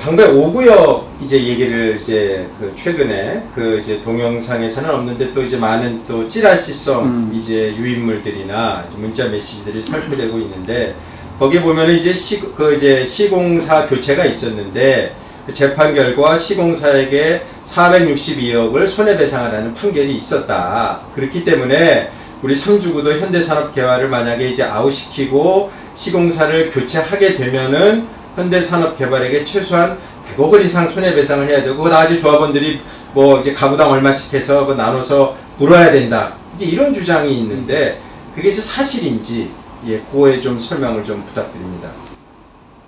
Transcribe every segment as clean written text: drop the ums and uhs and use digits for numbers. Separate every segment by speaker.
Speaker 1: 방배 5구역 이제 얘기를 이제 그 최근에 그 이제 동영상에서는 없는데 또 이제 많은 또 찌라시성 이제 유인물들이나 이제 문자 메시지들이 살포되고 있는데 거기 보면은 이제 시공사 교체가 있었는데 그 재판 결과 시공사에게 462억을 손해배상하라는 판결이 있었다. 그렇기 때문에 우리 성주구도 현대산업개발을 만약에 이제 아웃시키고 시공사를 교체하게 되면은 현대산업개발에게 최소한 100억 원 이상 손해배상을 해야 되고, 나머지 조합원들이 뭐 이제 가구당 얼마씩 해서 나눠서 물어야 된다. 이제 이런 주장이 있는데 그게 이제 사실인지 그거에 좀 설명을 좀 부탁드립니다.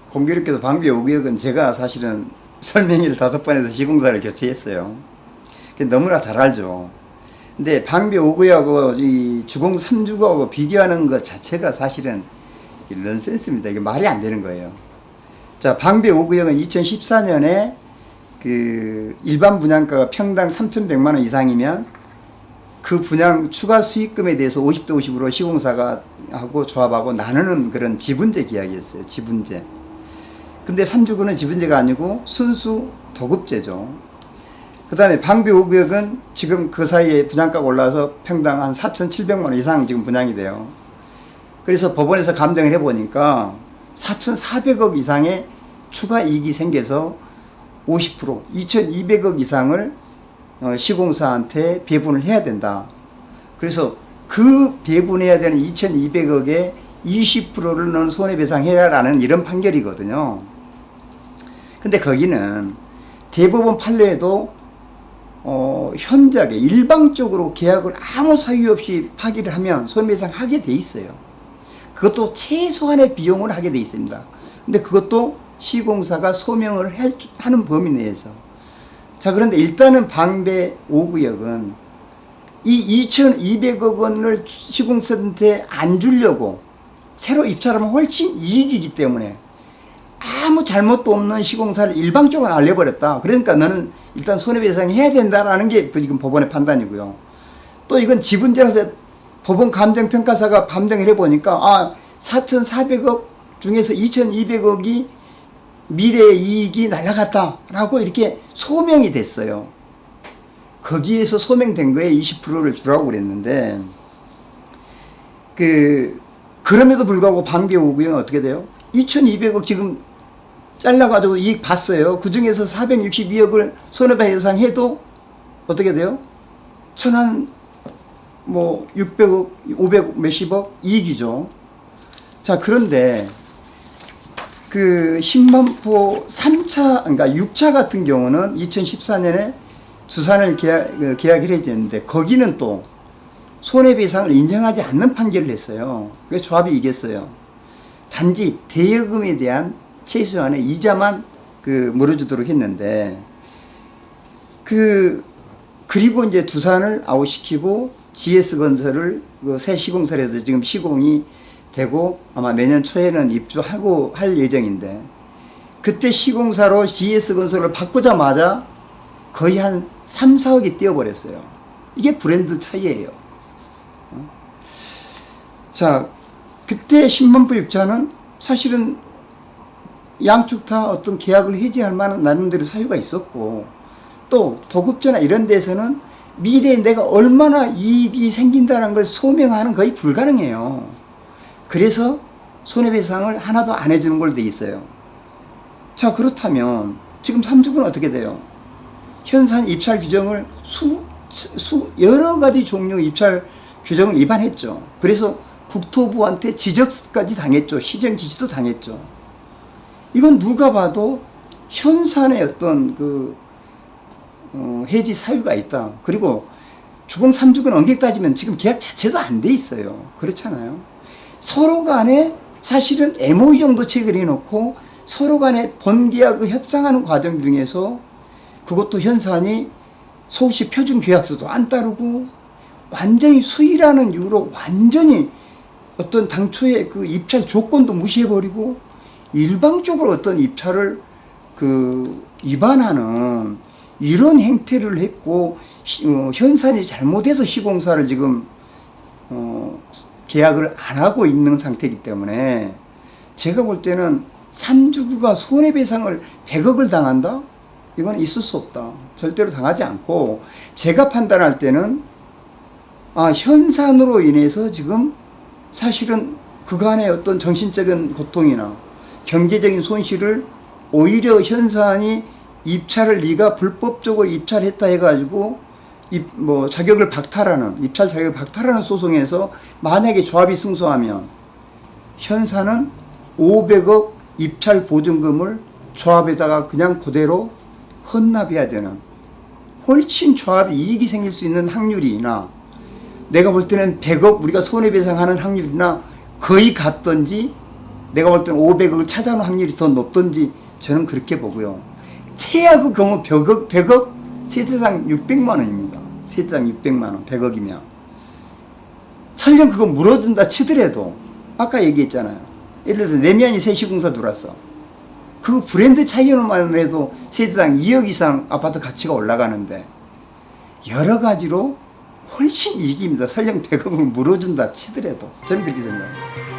Speaker 2: 공교롭게도 방배 5구역은 제가 사실은 설명회를 5번에서 시공사를 교체했어요. 너무나 잘 알죠. 근데 방배 5구역하고 이 주공 3주구하고 비교하는 것 자체가 사실은 넌센스입니다. 이게 말이 안 되는 거예요. 자, 방배 5구역은 2014년에 그 일반 분양가가 평당 3,100만 원 이상이면 그 분양 추가 수익금에 대해서 50대 50으로 시공사가 하고 조합하고 나누는 그런 지분제 계약이었어요. 지분제. 근데 3주구는 지분제가 아니고 순수 도급제죠. 그 다음에 방배 5구역은 지금 그 사이에 분양가가 올라서 평당 한 4,700만 원 이상 지금 분양이 돼요. 그래서 법원에서 감정을 해보니까 4,400억 이상의 추가 이익이 생겨서 50%, 2,200억 이상을 시공사한테 배분을 해야 된다. 그래서 그 배분해야 되는 2,200억의 20%를 넌 손해배상해야 라는 이런 판결이거든요. 근데 거기는 대법원 판례에도 현저하게 일방적으로 계약을 아무 사유 없이 파기를 하면 손해배상하게 돼 있어요. 그것도 최소한의 비용을 하게 돼 있습니다. 근데 그것도 시공사가 소명을 하는 범위 내에서. 자, 그런데 일단은 방배 5구역은 이 2,200억 원을 시공사한테 안 주려고 새로 입찰하면 훨씬 이익이기 때문에 아무 잘못도 없는 시공사를 일방적으로 알려버렸다. 그러니까 너는 일단 손해배상 해야 된다라는 게 지금 법원의 판단이고요. 또 이건 지분제라서 법원 감정평가사가 감정을 해보니까 4,400억 중에서 2,200억이 미래의 이익이 날아갔다라고 이렇게 소명이 됐어요. 거기에서 소명된 거에 20%를 주라고 그랬는데 그럼에도 불구하고 방배 5구역은 어떻게 돼요? 2,200억 지금 잘라가지고 이익 봤어요. 그 중에서 462억을 손해배상 해도 어떻게 돼요? 600억, 500억, 몇십억 이익이죠. 자, 그런데 그 10만포 3차, 그러니까 6차 같은 경우는 2014년에 두산을 계약을 해줬는데 거기는 또 손해배상을 인정하지 않는 판결을 했어요. 그래서 조합이 이겼어요. 단지 대여금에 대한 최소한의 이자만 물어주도록 했는데 그리고 이제 두산을 아웃시키고 GS건설을 새 시공사를 해서 지금 시공이 되고 아마 내년 초에는 입주하고 할 예정인데 그때 시공사로 GS건설을 바꾸자마자 거의 한 3, 4억이 뛰어버렸어요. 이게 브랜드 차이예요. 자, 그때 10만포 6차는 사실은 양측 다 어떤 계약을 해지할 만한 나름대로 사유가 있었고 또 도급제나 이런 데서는 미래에 내가 얼마나 이익이 생긴다는 걸 소명하는 거의 불가능해요. 그래서 손해배상을 하나도 안 해주는 걸로 돼 있어요. 자, 그렇다면 지금 3주구는 어떻게 돼요? 현산 입찰 규정을 여러 가지 종류 입찰 규정을 위반했죠. 그래서 국토부한테 지적까지 당했죠. 시정 지시도 당했죠. 이건 누가 봐도 현산의 어떤 해지 사유가 있다. 그리고 주공 3주군 엄격히 따지면 지금 계약 자체도 안 돼 있어요. 그렇잖아요. 서로 간에 사실은 MOU 정도 체결해 놓고 서로 간에 본계약을 협상하는 과정 중에서 그것도 현산이 서울시 표준 계약서도 안 따르고 완전히 수의라는 이유로 완전히 어떤 당초의 그 입찰 조건도 무시해버리고 일방적으로 어떤 입찰을 위반하는 이런 행태를 했고 현산이 잘못해서 시공사를 지금 계약을 안 하고 있는 상태이기 때문에 제가 볼 때는 3주구가 손해배상을 100억을 당한다? 이건 있을 수 없다. 절대로 당하지 않고, 제가 판단할 때는 현산으로 인해서 지금 사실은 그간의 어떤 정신적인 고통이나 경제적인 손실을 오히려 현산이 입찰을 네가 불법적으로 입찰했다 해가지고 자격을 박탈하는, 입찰 자격을 박탈하는 소송에서 만약에 조합이 승소하면 현산은 500억 입찰 보증금을 조합에다가 그냥 그대로 헌납해야 되는, 훨씬 조합이 이익이 생길 수 있는 확률이나 내가 볼 때는 100억 우리가 손해배상하는 확률이나 거의 같던지, 내가 볼 때는 500억을 찾아오는 확률이 더 높던지 저는 그렇게 보고요. 최악의 경우 100억 세대당 600만 원입니다. 세대당 600만 원, 100억이면. 설령 그거 물어준다 치더라도 아까 얘기했잖아요. 예를 들어서 내면이 새 시공사 들어왔어. 그 브랜드 차이로만 해도 세대당 2억 이상 아파트 가치가 올라가는데 여러 가지로 훨씬 이익입니다. 설령 100억을 물어준다 치더라도. 저는 그렇게 생각합니다.